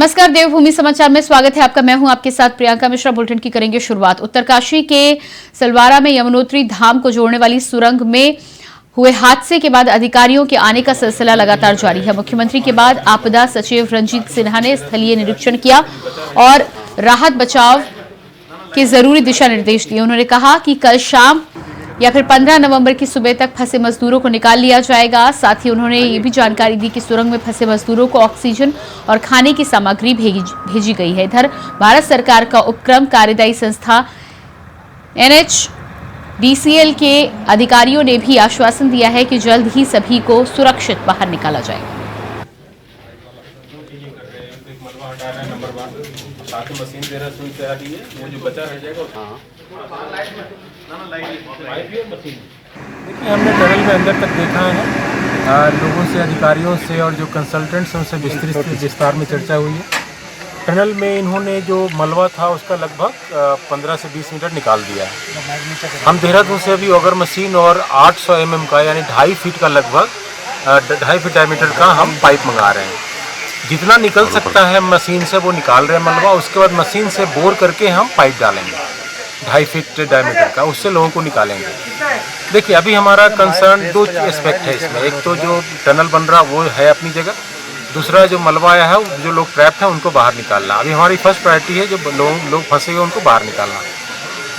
नमस्कार, देवभूमि समाचार में स्वागत है आपका। मैं हूं आपके साथ प्रियंका मिश्रा। बुलेटिन की करेंगे शुरुआत। उत्तरकाशी के सलवारा में यमुनोत्री धाम को जोड़ने वाली सुरंग में हुए हादसे के बाद अधिकारियों के आने का सिलसिला लगातार जारी है। मुख्यमंत्री के बाद आपदा सचिव रंजीत सिन्हा ने स्थलीय निरीक्षण किया और राहत बचाव के जरूरी दिशा निर्देश दिए। उन्होंने कहा कि कल शाम या फिर 15 नवंबर की सुबह तक फंसे मजदूरों को निकाल लिया जाएगा। साथ ही उन्होंने ये भी जानकारी दी कि सुरंग में फंसे मजदूरों को ऑक्सीजन और खाने की सामग्री भेजी गई है। इधर भारत सरकार का उपक्रम कार्यदायी संस्था NHDCL के अधिकारियों ने भी आश्वासन दिया है कि जल्द ही सभी को सुरक्षित बाहर निकाला जाएगा। मशीन दे रहा है, वो जो बचा रह जाएगा। देखिए, हमने टनल में अंदर तक देखा है, लोगों से, अधिकारियों से और जो कंसल्टेंट्स उनसे विस्तार में चर्चा हुई है। टनल में इन्होंने जो मलबा था उसका लगभग 15 से 20 मीटर निकाल दिया है। हम देहरादून से अभी ऑगर मशीन और 800 mm का यानी 2.5 फीट का लगभग 2.5 फीट डायमीटर का हम पाइप मंगा रहे हैं। जितना निकल सकता है मशीन से वो निकाल रहे हैं मलबा। उसके बाद मशीन से बोर करके हम पाइप डालेंगे 2.5 फीट डायमीटर का, उससे लोगों को निकालेंगे। देखिए, अभी हमारा कंसर्न दो एस्पेक्ट है इसमें। एक तो जो टनल बन रहा वो है अपनी जगह, दूसरा जो मलबा आया है, जो लोग ट्रैप्ड हैं उनको बाहर निकालना। अभी हमारी फर्स्ट प्रायोरिटी है जो लोग फंसे हुए उनको बाहर निकालना।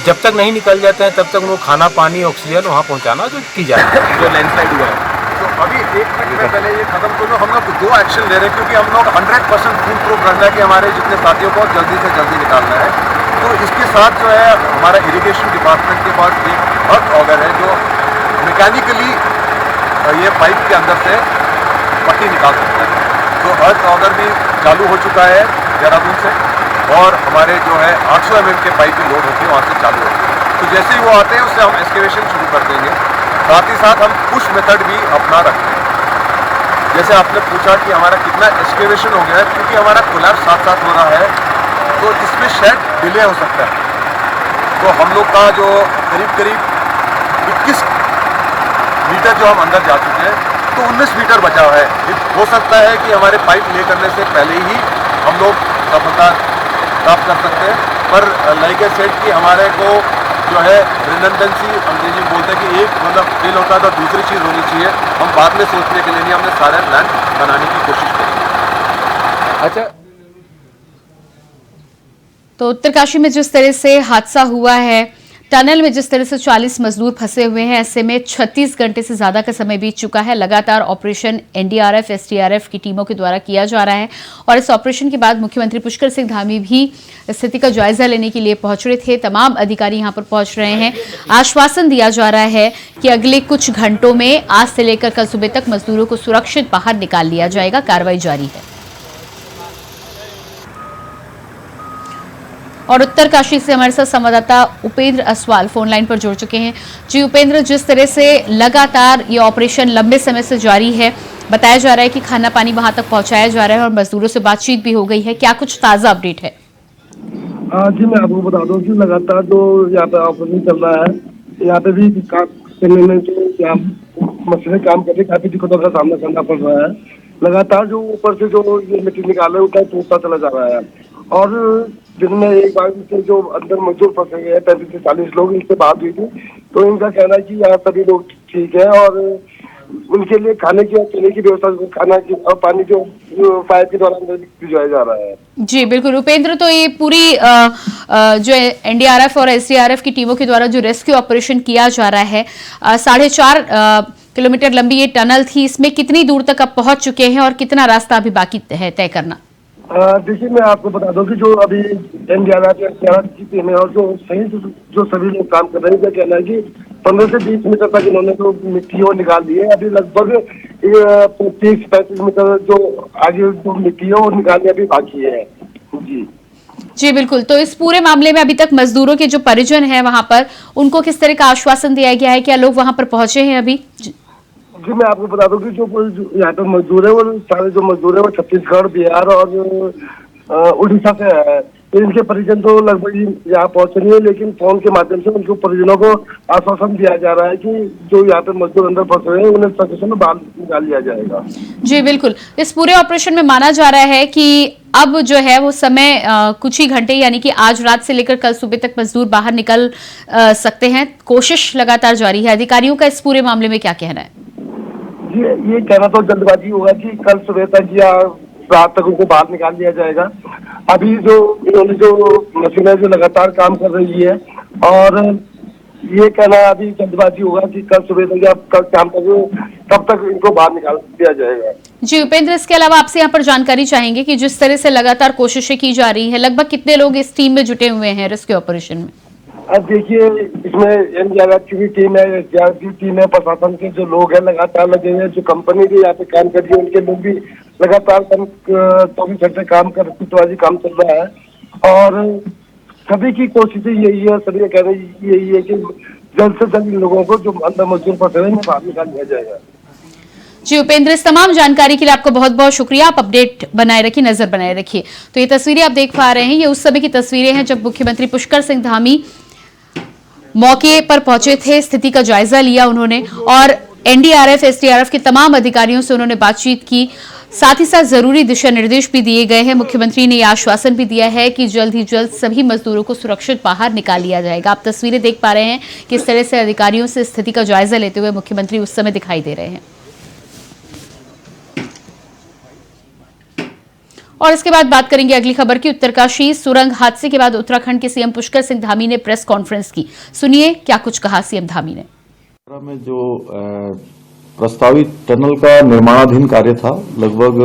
जब तक नहीं निकल जाते हैं तब तक उनको खाना, पानी, ऑक्सीजन वहाँ पहुँचाना जो की जाए। जो लैंडस्लाइड हुआ है तो अभी 1 मिनट में पहले ये खत्म कर लो। हम लोग 2 एक्शन ले रहे हैं क्योंकि हम लोग 100% फूल प्रूफ रखना है कि हमारे जितने साथियों को जल्दी से जल्दी निकालना है। तो इसके साथ जो है हमारा इरिगेशन डिपार्टमेंट के पास एक अर्थ ऑगर है जो मैकेनिकली ये पाइप के अंदर से पट्टी निकाल सकता है। तो अर्थ ऑगर भी चालू हो चुका है देहरादून से और हमारे जो है 800 mm के पाइप भी लोड होती है वहाँ से चालू होती है। तो जैसे ही वो आते हैं उससे हम एक्सकेवेशन शुरू कर देंगे। साथ ही साथ हम पुश मेथड भी अपना रखते हैं। जैसे आपने पूछा कि हमारा कितना एक्सकेवेशन हो गया है, क्योंकि हमारा कोलैप्स साथ साथ हो रहा है तो इसमें शायद डिले हो सकता है। तो हम लोग का जो करीब 21 मीटर जो हम अंदर जा चुके हैं तो 19 मीटर बचा है। हो सकता है कि हमारे पाइप ले करने से पहले ही हम लोग सफलता प्राप्त कर सकते हैं। पर लाइक ए सेड कि हमारे को जो है रिडंडेंसी अंग्रेजी में बोलते हैं कि एक मतलब फेल होता है तो दूसरी चीज़ होनी चाहिए। हम बाद में सोचने के लिए नहीं, हमने सारे प्लान बनाने की कोशिश करेंगे। अच्छा, तो उत्तरकाशी में जिस तरह से हादसा हुआ है, टनल में जिस तरह से 40 मजदूर फंसे हुए हैं, ऐसे में 36 घंटे से ज्यादा का समय बीत चुका है। लगातार ऑपरेशन NDRF SDRF की टीमों के द्वारा किया जा रहा है और इस ऑपरेशन के बाद मुख्यमंत्री पुष्कर सिंह धामी भी स्थिति का जायजा लेने के लिए पहुंच रहे थे। तमाम अधिकारी यहां पर पहुंच रहे हैं। आश्वासन दिया जा रहा है कि अगले कुछ घंटों में आज से लेकर कल सुबह तक मजदूरों को सुरक्षित बाहर निकाल लिया जाएगा। कार्रवाई जारी है। और उत्तरकाशी से हमारे साथ संवाददाता उपेंद्र असवाल फोन लाइन पर जुड़ चुके हैं। जी उपेंद्र, जिस तरह से लगातार ये ऑपरेशन लंबे समय से जारी है, बताया जा रहा है कि खाना पानी वहां तक पहुंचाया जा रहा है और मजदूरों से बातचीत भी हो गई है, क्या कुछ ताजा अपडेट है? जी, मैं आपको बता दूं कि लगातार जो यहाँ पे ऑपरेशन चल रहा है, यहाँ पे भी मशीनें काम करके काफी दिक्कतों का सामना करना पड़ रहा है। लगातार जो ऊपर से जो ये मिट्टी निकाल रहे हैं टूटता चला जा रहा है और दिन में एक बार से जो अंदर मजदूर फंसे गए हैं 35 से 40 लोग, इनसे बात हुई थी तो इनका कहना है कि यहाँ सभी लोग ठीक है और उनके लिए खाने की और पीने की व्यवस्था, खाना की और पानी जो पाइप के द्वारा अंदर भिजवाया जा रहा है। जी बिल्कुल उपेंद्र, तो ये पूरी जो NDRF और SDRF की टीमों के द्वारा जो रेस्क्यू ऑपरेशन किया जा रहा है, 4.5 किलोमीटर लंबी ये टनल थी, इसमें कितनी दूर तक अब पहुंच चुके हैं और कितना रास्ता अभी बाकी है तय करना? देखिए, मैं आपको बता दूं कि जो अभी NDRF की टीम है और जो सभी लोग काम कर रहे हैं, उनका कहना है कि 15 से 20 मीटर तक इन्होंने जो मिट्टी वो निकाल दी है। अभी लगभग 30-35 मीटर जो आगे जो मिट्टी है वो निकालने अभी बाकी है। जी बिल्कुल, तो इस पूरे मामले में अभी तक मजदूरों के जो परिजन हैं वहां पर, उनको किस तरह का आश्वासन दिया गया है? क्या लोग वहां पर पहुंचे हैं अभी? जी, मैं आपको बता दूं कि जो यहाँ पे मजदूर है वो सारे जो मजदूर है वो छत्तीसगढ़, बिहार और उड़ीसा से है। इनके परिजन तो लगभग यहाँ पहुंच रही है, लेकिन फोन के माध्यम से उनके परिजनों को आश्वासन दिया जा रहा है कि जो यहाँ पे मजदूर अंदर फंसे हुए हैं उन्हें सकुशल में बाहर निकाल लिया जाएगा। जी बिल्कुल, इस पूरे ऑपरेशन में माना जा रहा है कि अब जो है वो समय कुछ ही घंटे यानी कि आज रात से लेकर कल सुबह तक मजदूर बाहर निकल सकते हैं। कोशिश लगातार जारी है। अधिकारियों का इस पूरे मामले में क्या कहना है? ये कहना तो जल्दबाजी होगा कि कल सुबह तक या रात तक उनको बाहर निकाल दिया जाएगा। अभी जो इन्होंने जो मशीनें जो लगातार काम कर रही है, और ये कहना अभी जल्दबाजी होगा कि कल सुबह तक या कल शाम तक तब तक इनको बाहर निकाल दिया जाएगा। जी उपेंद्र, इसके अलावा आपसे यहाँ पर जानकारी चाहेंगे कि जिस तरह से लगातार कोशिशें की जा रही है, लगभग कितने लोग इस टीम में जुटे हुए हैं रेस्क्यू ऑपरेशन में? अब देखिए, इसमें एनडीआरएफ की भी टीम है, एसडीआरएफ की टीम है, प्रशासन के जो लोग हैं लगातार लगे हुए हैं, जो कंपनी भी यहाँ पे काम कर रही है उनके लोग भी लगातार 24 घंटे काम कर काम चल रहा है। और सभी की कोशिशें यही है, सभी का कहना यही है कि जल्द से जल्द इन लोगों को जो अंदर मजदूर फंसे हुए हैं बाहर निकाल दिया जाएगा। जी उपेंद्र, इस तमाम जानकारी के लिए आपको बहुत बहुत शुक्रिया। आप अपडेट बनाए रखिए, नजर बनाए रखिए। तो ये तस्वीरें आप देख पा रहे हैं, ये उस समय की तस्वीरें हैं जब मुख्यमंत्री पुष्कर सिंह धामी मौके पर पहुंचे थे, स्थिति का जायजा लिया उन्होंने और एनडीआरएफ, एसडीआरएफ के तमाम अधिकारियों से उन्होंने बातचीत की। साथ ही साथ जरूरी दिशा निर्देश भी दिए गए हैं। मुख्यमंत्री ने यह आश्वासन भी दिया है कि जल्द ही जल्द सभी मजदूरों को सुरक्षित बाहर निकाल लिया जाएगा। आप तस्वीरें देख पा रहे हैं किस तरह से अधिकारियों से स्थिति का जायजा लेते हुए मुख्यमंत्री उस समय दिखाई दे रहे हैं। और इसके बाद बात करेंगे अगली खबर की। उत्तरकाशी सुरंग हादसे के बाद उत्तराखंड के सीएम पुष्कर सिंह धामी ने प्रेस कॉन्फ्रेंस की। सुनिए क्या कुछ कहा सीएम धामी ने। में जो प्रस्तावित टनल का निर्माणाधीन कार्य था लगभग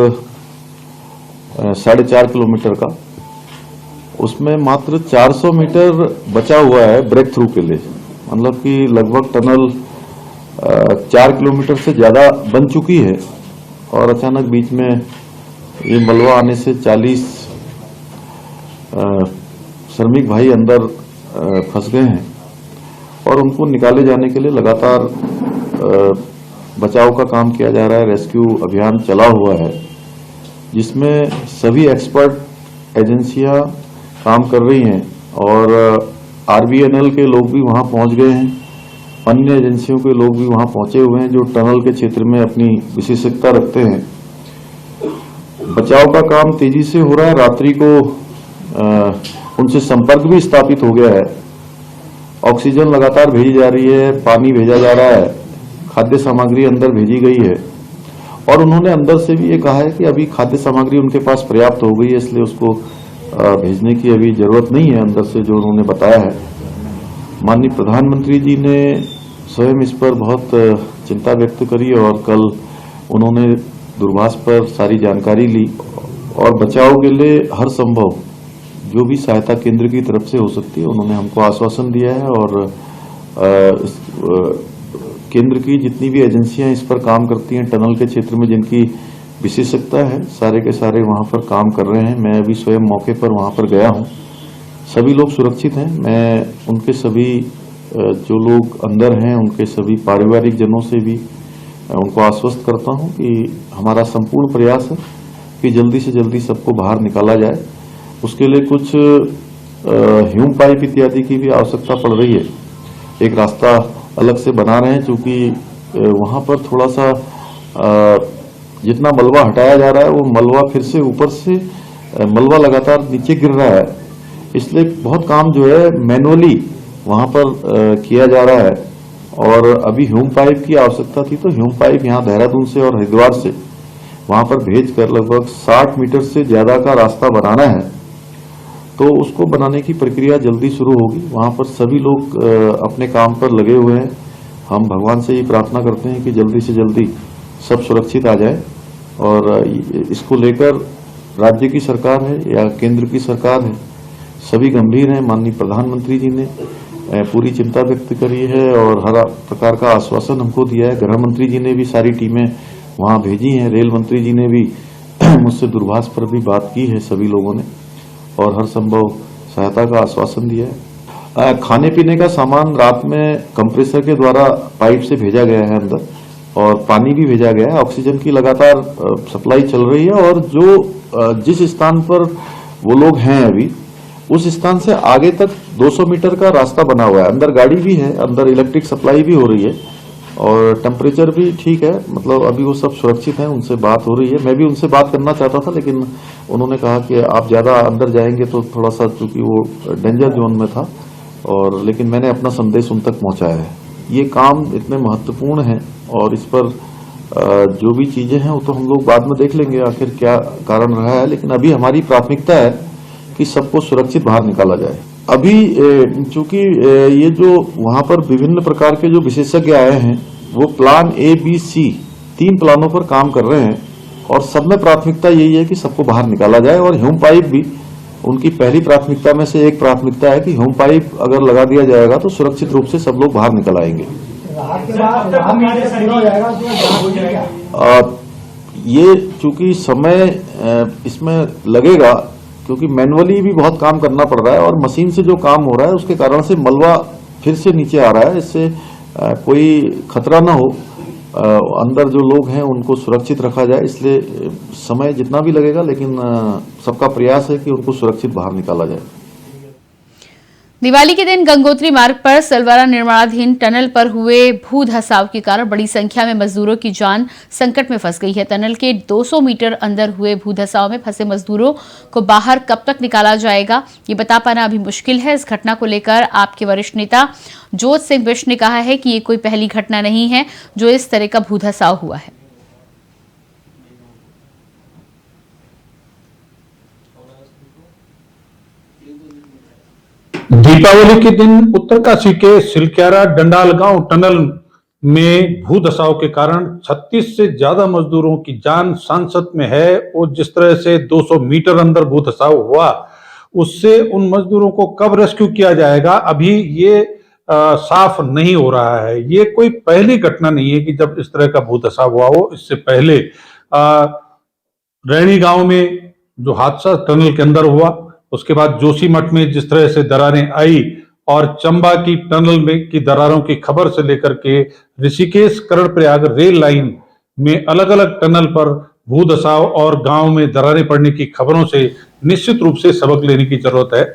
4.5 किलोमीटर का, उसमें मात्र 400 मीटर बचा हुआ है ब्रेक थ्रू के लिए। मतलब कि लगभग टनल 4 किलोमीटर से ज्यादा बन चुकी है और अचानक बीच में ये मलबा आने से 40 श्रमिक भाई अंदर फंस गए हैं और उनको निकाले जाने के लिए लगातार बचाव का काम किया जा रहा है। रेस्क्यू अभियान चला हुआ है जिसमें सभी एक्सपर्ट एजेंसियां काम कर रही हैं और आरबीएनएल के लोग भी वहां पहुंच गए हैं। अन्य एजेंसियों के लोग भी वहां पहुंचे हुए हैं जो टनल के क्षेत्र में अपनी विशेषज्ञता रखते हैं। बचाव का काम तेजी से हो रहा है। रात्रि को उनसे संपर्क भी स्थापित हो गया है। ऑक्सीजन लगातार भेजी जा रही है, पानी भेजा जा रहा है, खाद्य सामग्री अंदर भेजी गई है और उन्होंने अंदर से भी ये कहा है कि अभी खाद्य सामग्री उनके पास पर्याप्त हो गई है, इसलिए उसको भेजने की अभी जरूरत नहीं है अंदर से, जो उन्होंने बताया है। माननीय प्रधानमंत्री जी ने स्वयं इस पर बहुत चिंता व्यक्त करी और कल उन्होंने दूरभाष पर सारी जानकारी ली और बचाव के लिए हर संभव जो भी सहायता केंद्र की तरफ से हो सकती है उन्होंने हमको आश्वासन दिया है। और केंद्र की जितनी भी एजेंसियां इस पर काम करती हैं टनल के क्षेत्र में जिनकी विशेषज्ञता है, सारे के सारे वहां पर काम कर रहे हैं। मैं अभी स्वयं मौके पर वहां पर गया हूं। सभी लोग सुरक्षित हैं। मैं उनके सभी जो लोग अंदर हैं उनके सभी पारिवारिक जनों से भी उनको आश्वस्त करता हूं कि हमारा संपूर्ण प्रयास है कि जल्दी से जल्दी सबको बाहर निकाला जाए। उसके लिए कुछ ह्यूम पाइप इत्यादि की भी आवश्यकता पड़ रही है। एक रास्ता अलग से बना रहे हैं क्योंकि वहां पर थोड़ा सा जितना मलबा हटाया जा रहा है वो मलबा फिर से ऊपर से मलबा लगातार नीचे गिर रहा है, इसलिए बहुत काम जो है मैनुअली वहां पर किया जा रहा है। और अभी ह्यूम पाइप की आवश्यकता थी तो ह्यूम पाइप यहाँ देहरादून से और हरिद्वार से वहां पर भेजकर लगभग 60 मीटर से ज्यादा का रास्ता बनाना है, तो उसको बनाने की प्रक्रिया जल्दी शुरू होगी। वहां पर सभी लोग अपने काम पर लगे हुए हैं। हम भगवान से ये प्रार्थना करते हैं कि जल्दी से जल्दी सब सुरक्षित आ जाए और इसको लेकर राज्य की सरकार है या केंद्र की सरकार है, सभी गंभीर हैं। माननीय प्रधानमंत्री जी ने पूरी चिंता व्यक्त करी है और हर प्रकार का आश्वासन हमको दिया है। गृह मंत्री जी ने भी सारी टीमें वहां भेजी हैं। रेल मंत्री जी ने भी मुझसे दूरभाष पर भी बात की है सभी लोगों ने और हर संभव सहायता का आश्वासन दिया है। खाने पीने का सामान रात में कंप्रेसर के द्वारा पाइप से भेजा गया है अंदर और पानी भी भेजा गया है। ऑक्सीजन की लगातार सप्लाई चल रही है और जो जिस स्थान पर वो लोग हैं अभी उस स्थान से आगे तक 200 मीटर का रास्ता बना हुआ है। अंदर गाड़ी भी है, अंदर इलेक्ट्रिक सप्लाई भी हो रही है और टेम्परेचर भी ठीक है, मतलब अभी वो सब सुरक्षित हैं। उनसे बात हो रही है, मैं भी उनसे बात करना चाहता था लेकिन उन्होंने कहा कि आप ज्यादा अंदर जाएंगे तो थोड़ा सा, चूंकि वो डेंजर जोन में था, और लेकिन मैंने अपना संदेश उन तक पहुंचाया है। ये काम इतने महत्वपूर्ण है और इस पर जो भी चीजें हैं वो तो हम लोग बाद में देख लेंगे आखिर क्या कारण रहा है, लेकिन अभी हमारी प्राथमिकता है कि सबको सुरक्षित बाहर निकाला जाए। अभी चूंकि ये जो वहां पर विभिन्न प्रकार के जो विशेषज्ञ आए हैं वो प्लान A, B, C 3 प्लानों पर काम कर रहे हैं और सब में प्राथमिकता यही है कि सबको बाहर निकाला जाए। और ह्यूम पाइप भी उनकी पहली प्राथमिकता में से एक प्राथमिकता है कि ह्यूम पाइप अगर लगा दिया जाएगा तो सुरक्षित रूप से सब लोग बाहर निकल आएंगे। ये चूंकि समय इसमें लगेगा क्योंकि मैनुअली भी बहुत काम करना पड़ रहा है और मशीन से जो काम हो रहा है उसके कारण से मलबा फिर से नीचे आ रहा है। इससे कोई खतरा ना हो, अंदर जो लोग हैं उनको सुरक्षित रखा जाए, इसलिए समय जितना भी लगेगा लेकिन सबका प्रयास है कि उनको सुरक्षित बाहर निकाला जाए। दिवाली के दिन गंगोत्री मार्ग पर सलवारा निर्माणाधीन टनल पर हुए भू धसाव के कारण बड़ी संख्या में मजदूरों की जान संकट में फंस गई है। टनल के 200 मीटर अंदर हुए भू धसाव में फंसे मजदूरों को बाहर कब तक निकाला जाएगा, ये बता पाना अभी मुश्किल है। इस घटना को लेकर आपके वरिष्ठ नेता जोत सिंह बिष्ट ने कहा है कि ये कोई पहली घटना नहीं है जो इस तरह का भू धसाव हुआ है। दीपावली के दिन उत्तरकाशी के सिलक्यारा डंडाल गांव टनल में भू धसाव के कारण 36 से ज्यादा मजदूरों की जान सांसत में है और जिस तरह से 200 मीटर अंदर भू धसाव हुआ उससे उन मजदूरों को कब रेस्क्यू किया जाएगा अभी ये साफ नहीं हो रहा है। ये कोई पहली घटना नहीं है कि जब इस तरह का भू धसाव हुआ हो। इससे पहले रैणी गांव में जो हादसा टनल के अंदर हुआ, उसके बाद जोशीमठ में जिस तरह से दरारें आई और चंबा की टनल में की दरारों की खबर से लेकर के ऋषिकेश कर्णप्रयाग रेल लाइन में अलग अलग टनल पर भू धसाव और गांव में दरारें पड़ने की खबरों से निश्चित रूप से सबक लेने की जरूरत है।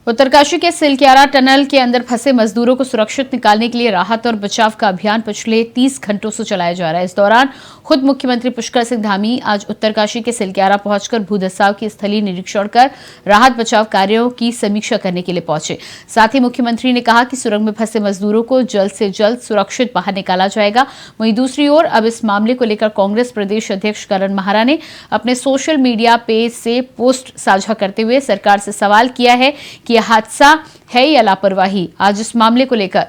उत्तरकाशी के सिलक्यारा टनल के अंदर फंसे मजदूरों को सुरक्षित निकालने के लिए राहत और बचाव का अभियान पिछले 30 घंटों से चलाया जा रहा है। इस दौरान खुद मुख्यमंत्री पुष्कर सिंह धामी आज उत्तरकाशी के सिलक्यारा पहुंचकर भू धसाव की स्थलीय निरीक्षण कर राहत बचाव कार्यों की समीक्षा करने के लिए पहुंचे। साथ ही मुख्यमंत्री ने कहा कि सुरंग में फंसे मजदूरों को जल्द से जल्द सुरक्षित बाहर निकाला जाएगा। वहीं दूसरी ओर अब इस मामले को लेकर कांग्रेस प्रदेश अध्यक्ष करण माहारा ने अपने सोशल मीडिया पेज से पोस्ट साझा करते हुए सरकार से सवाल किया है कि यह हादसा है या लापरवाही। आज इस मामले को लेकर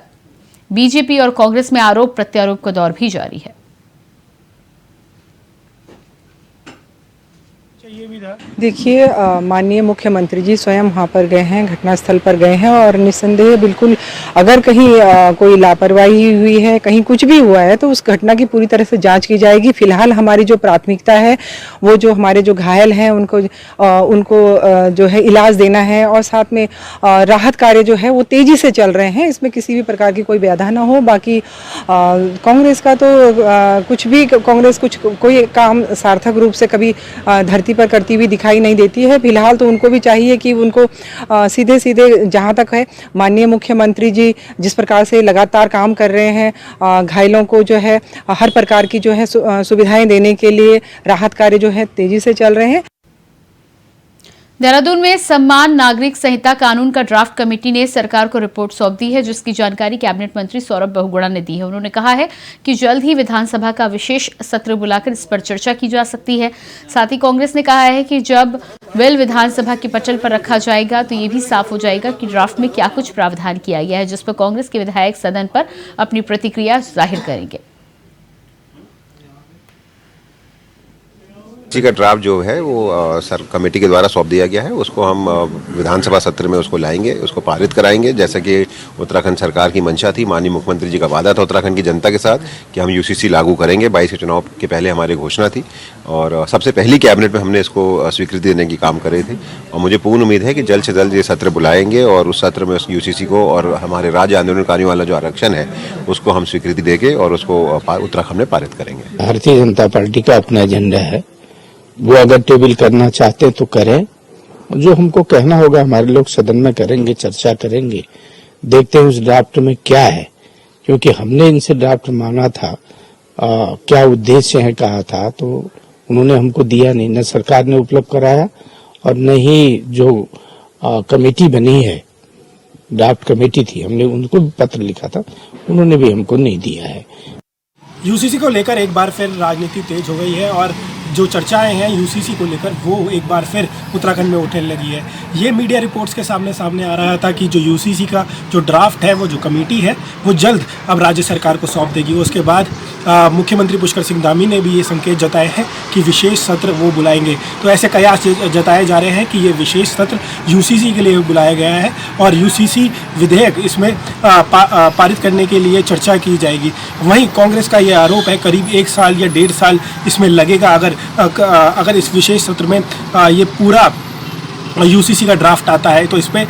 बीजेपी और कांग्रेस में आरोप प्रत्यारोप का दौर भी जारी है। देखिए, माननीय मुख्यमंत्री जी स्वयं वहाँ पर गए हैं, घटनास्थल पर गए हैं और निस्संदेह बिल्कुल अगर कहीं कोई लापरवाही हुई है, कहीं कुछ भी हुआ है तो उस घटना की पूरी तरह से जांच की जाएगी। फिलहाल हमारी जो प्राथमिकता है वो जो हमारे जो घायल हैं उनको जो है इलाज देना है और साथ में राहत कार्य जो है वो तेजी से चल रहे हैं, इसमें किसी भी प्रकार की कोई बाधा ना हो। बाकी कांग्रेस का तो कुछ भी कांग्रेस कोई काम सार्थक रूप से कभी धरती पर करती हुई दिखाई नहीं देती है। फिलहाल तो उनको भी चाहिए कि उनको सीधे सीधे जहां तक है माननीय मुख्यमंत्री जी जिस प्रकार से लगातार काम कर रहे हैं, घायलों को जो है हर प्रकार की जो है सुविधाएं देने के लिए राहत कार्य जो है तेजी से चल रहे हैं। देहरादून में सम्मान नागरिक संहिता कानून का ड्राफ्ट कमेटी ने सरकार को रिपोर्ट सौंप दी है, जिसकी जानकारी कैबिनेट मंत्री सौरभ बहुगुणा ने दी है। उन्होंने कहा है कि जल्द ही विधानसभा का विशेष सत्र बुलाकर इस पर चर्चा की जा सकती है। साथ ही कांग्रेस ने कहा है कि जब बिल विधानसभा के पटल पर रखा जाएगा तो ये भी साफ हो जाएगा कि ड्राफ्ट में क्या कुछ प्रावधान किया गया है, जिस पर कांग्रेस के विधायक सदन पर अपनी प्रतिक्रिया जाहिर करेंगे। का ड्राफ्ट जो है वो सर कमेटी के द्वारा सौंप दिया गया है, उसको हम विधानसभा सत्र में उसको लाएंगे, उसको पारित कराएंगे। जैसा कि उत्तराखंड सरकार की मंशा थी, माननीय मुख्यमंत्री जी का वादा था उत्तराखंड की जनता के साथ कि हम यूसीसी लागू करेंगे। 22 के चुनाव के पहले हमारी घोषणा थी और सबसे पहली कैबिनेट में हमने इसको स्वीकृति देने की काम करे थे और मुझे पूर्ण उम्मीद है कि जल्द से जल्द ये सत्र बुलाएंगे और उस सत्र में यूसीसी को और हमारे राज्य आंदोलनकारियों वाला जो आरक्षण है उसको हम स्वीकृति देके और उसको उत्तराखंड में पारित करेंगे। भारतीय जनता पार्टी का अपना एजेंडा है, वो अगर टेबल करना चाहते तो करें, जो हमको कहना होगा हमारे लोग सदन में करेंगे, चर्चा करेंगे, देखते हैं उस ड्राफ्ट में क्या है, क्योंकि हमने इनसे ड्राफ्ट मांगा था, क्या उद्देश्य है कहा था, तो उन्होंने हमको दिया नहीं, न सरकार ने उपलब्ध कराया और न ही जो कमेटी बनी है, ड्राफ्ट कमेटी थी, हमने उनको भी पत्र लिखा था, उन्होंने भी हमको नहीं दिया है। यूसीसी को लेकर एक बार फिर राजनीति तेज हो गई है और जो चर्चाएं हैं यूसीसी को लेकर वो एक बार फिर उत्तराखंड में उठने लगी है। ये मीडिया रिपोर्ट्स के सामने आ रहा था कि जो यूसीसी का जो ड्राफ्ट है, वो जो कमेटी है, वो जल्द अब राज्य सरकार को सौंप देगी। उसके बाद मुख्यमंत्री पुष्कर सिंह धामी ने भी ये संकेत जताए हैं कि विशेष सत्र वो बुलाएंगे। तो ऐसे कयास जताए जा रहे हैं कि ये विशेष सत्र यूसीसी के लिए बुलाया गया है और यूसीसी विधेयक इसमें पारित करने के लिए चर्चा की जाएगी। वहीं कांग्रेस का ये आरोप है करीब 1 साल या 1.5 साल इसमें लगेगा अगर इस विशेष सत्र में ये पूरा यूसीसी का ड्राफ्ट आता है तो इस पर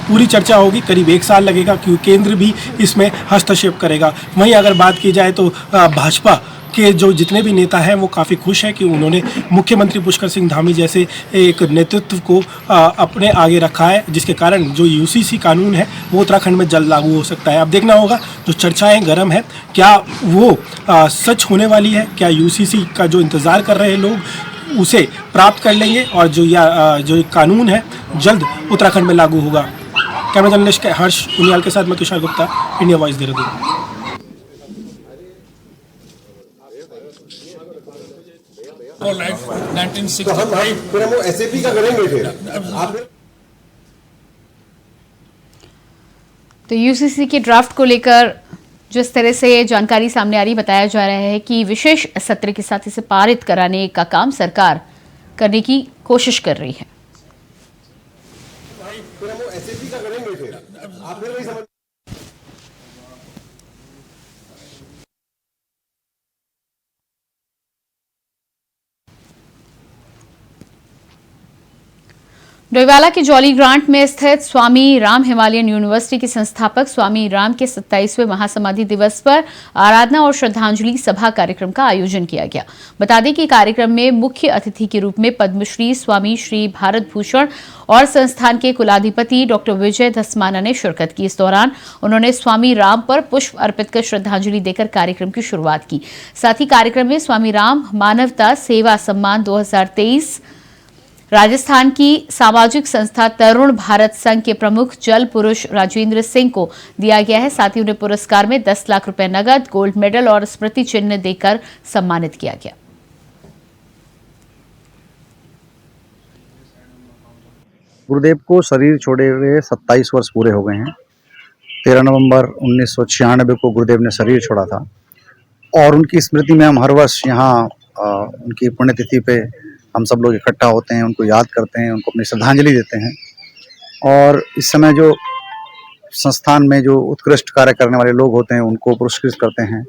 पूरी चर्चा होगी। करीब 1 साल लगेगा क्योंकि केंद्र भी इसमें हस्तक्षेप करेगा। वहीं अगर बात की जाए तो भाजपा के जो जितने भी नेता हैं वो काफ़ी खुश हैं कि उन्होंने मुख्यमंत्री पुष्कर सिंह धामी जैसे एक नेतृत्व को अपने आगे रखा है, जिसके कारण जो यूसीसी कानून है वो उत्तराखंड में जल्द लागू हो सकता है। अब देखना होगा, जो चर्चाएं गर्म है क्या वो सच होने वाली है, क्या यूसीसी का जो इंतज़ार कर रहे हैं लोग उसे प्राप्त कर लेंगे और जो कानून है जल्द उत्तराखंड में लागू होगा। कैमरा जर्नलिस्ट हर्ष उनियाल के साथ मैं तुषार गुप्ता, इंडिया वॉइस देहरादून। तो यूसीसी के ड्राफ्ट को लेकर जिस तरह से जानकारी सामने आ रही, बताया जा रहा है कि विशेष सत्र के साथ इसे पारित कराने का काम सरकार करने की कोशिश कर रही है। डोईवाला के जॉली ग्रांट में स्थित स्वामी राम हिमालयन यूनिवर्सिटी के संस्थापक स्वामी राम के 27वें महासमाधि दिवस पर आराधना और श्रद्धांजलि सभा कार्यक्रम का आयोजन किया गया। बता दें कि कार्यक्रम में मुख्य अतिथि के रूप में पद्मश्री स्वामी श्री भारत भूषण और संस्थान के कुलाधिपति डॉक्टर विजय धस्माना ने शिरकत की। इस दौरान उन्होंने स्वामी राम पर पुष्प अर्पित कर श्रद्धांजलि देकर कार्यक्रम की शुरुआत की। साथ ही कार्यक्रम में स्वामी राम मानवता सेवा सम्मान 2023 राजस्थान की सामाजिक संस्था तरुण भारत संघ के प्रमुख जल पुरुष राजेंद्र सिंह को दिया गया है। साथ ही उन्हें पुरस्कार में 10 लाख रुपए नगद, गोल्ड मेडल और स्मृति चिन्ह देकर सम्मानित किया गया। गुरुदेव को शरीर छोड़े हुए 27 वर्ष पूरे हो गए हैं। 13 नवंबर 1996 को गुरुदेव ने शरीर छोड़ा था और उनकी स्मृति में हम हर वर्ष यहाँ उनकी पुण्यतिथि पे हम सब लोग इकट्ठा होते हैं, उनको याद करते हैं, उनको अपनी श्रद्धांजलि देते हैं। और इस समय जो संस्थान में जो उत्कृष्ट कार्य करने वाले लोग होते हैं उनको पुरस्कृत करते हैं।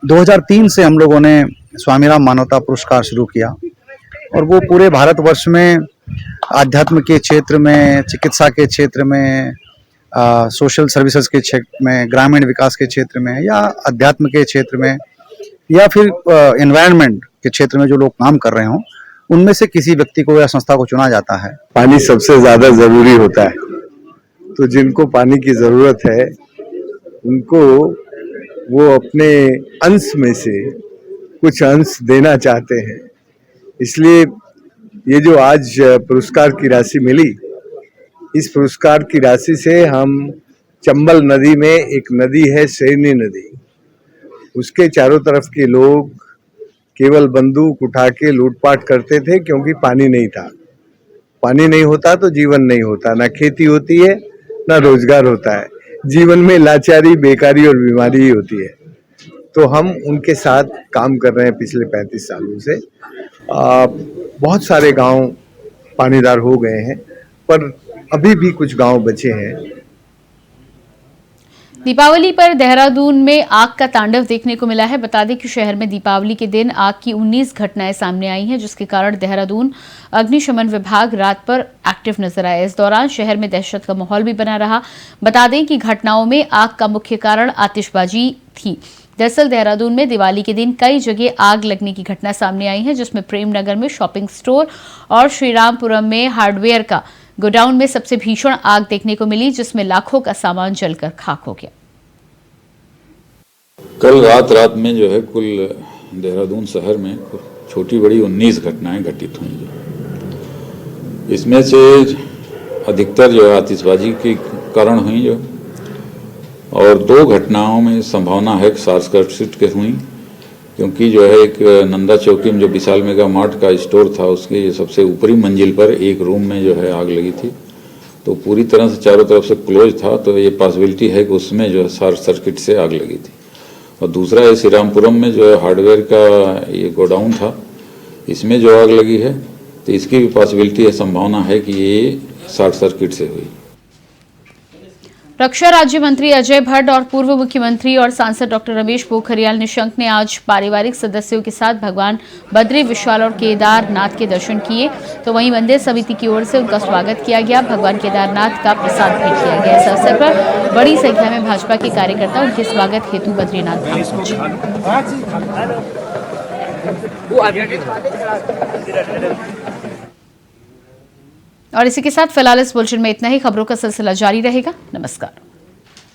2003 से हम लोगों ने स्वामी राम मानवता पुरस्कार शुरू किया और वो पूरे भारतवर्ष में आध्यात्म के क्षेत्र में, चिकित्सा के क्षेत्र में, सोशल सर्विसेज के क्षेत्र में, ग्रामीण विकास के क्षेत्र में या अध्यात्म के क्षेत्र में या फिर एनवायरनमेंट के क्षेत्र में जो लोग काम कर रहे हों, उनमें से किसी व्यक्ति को या संस्था को चुना जाता है। पानी सबसे ज्यादा जरूरी होता है, तो जिनको पानी की जरूरत है उनको वो अपने अंश में से कुछ अंश देना चाहते हैं। इसलिए ये जो आज पुरस्कार की राशि मिली, इस पुरस्कार की राशि से हम चंबल नदी में एक नदी है शेरनी नदी, उसके चारों तरफ के लोग केवल बंदूक उठा के लूटपाट करते थे क्योंकि पानी नहीं था। पानी नहीं होता तो जीवन नहीं होता, ना खेती होती है ना रोजगार होता है, जीवन में लाचारी, बेकारी और बीमारी ही होती है। तो हम उनके साथ काम कर रहे हैं पिछले 35 सालों से। बहुत सारे गांव पानीदार हो गए हैं पर अभी भी कुछ गांव बचे हैं। दीपावली पर देहरादून में आग का तांडव देखने को मिला है। बता दें कि शहर में दीपावली के दिन आग की 19 घटनाएं सामने आई हैं, जिसके कारण देहरादून अग्निशमन विभाग रात पर एक्टिव नजर आया। इस दौरान शहर में दहशत का माहौल भी बना रहा। बता दें कि घटनाओं में आग का मुख्य कारण आतिशबाजी थी। दरअसल देहरादून में दिवाली के दिन कई जगह आग लगने की घटना सामने आई है, जिसमें प्रेमनगर में शॉपिंग स्टोर और श्रीरामपुरम में हार्डवेयर का गोडाउन में सबसे भीषण आग देखने को मिली, जिसमें लाखों का सामान जलकर खाक हो गया। कल रात में जो है कुल देहरादून शहर में छोटी बड़ी 19 घटनाएं घटित हुई हैं। इसमें से अधिकतर जो है आतिशबाजी के कारण हुई जो, और 2 घटनाओं में संभावना है शॉर्ट सर्किट के हुई, क्योंकि जो है एक नंदा चौकी में जो विशाल मेगा मार्ट का स्टोर था उसके सबसे ऊपरी मंजिल पर एक रूम में जो है आग लगी थी, तो पूरी तरह से चारों तरफ से क्लोज था, तो ये पॉसिबिलिटी है कि उसमें जो है शॉर्ट सर्किट से आग लगी थी। और दूसरा है श्रीरामपुरम में जो है हार्डवेयर का ये गोडाउन था, इसमें जो आग लगी है तो इसकी भी पॉसिबिलिटी है, संभावना है कि ये शॉर्ट सर्किट से हुई। रक्षा राज्य मंत्री अजय भट्ट और पूर्व मुख्यमंत्री और सांसद डॉक्टर रमेश पोखरियाल निशंक ने आज पारिवारिक सदस्यों के साथ भगवान बद्री विशाल और केदारनाथ के दर्शन किए, तो वहीं मंदिर समिति की ओर से उनका स्वागत किया गया। भगवान केदारनाथ का प्रसाद भेंट किया गया। इस अवसर पर बड़ी संख्या में भाजपा के कार्यकर्ता उनके स्वागत हेतु बद्रीनाथ धाम पहुंचे। और इसी के साथ फिलहाल इस बुलेटिन में इतना ही। खबरों का सिलसिला जारी रहेगा। नमस्कार।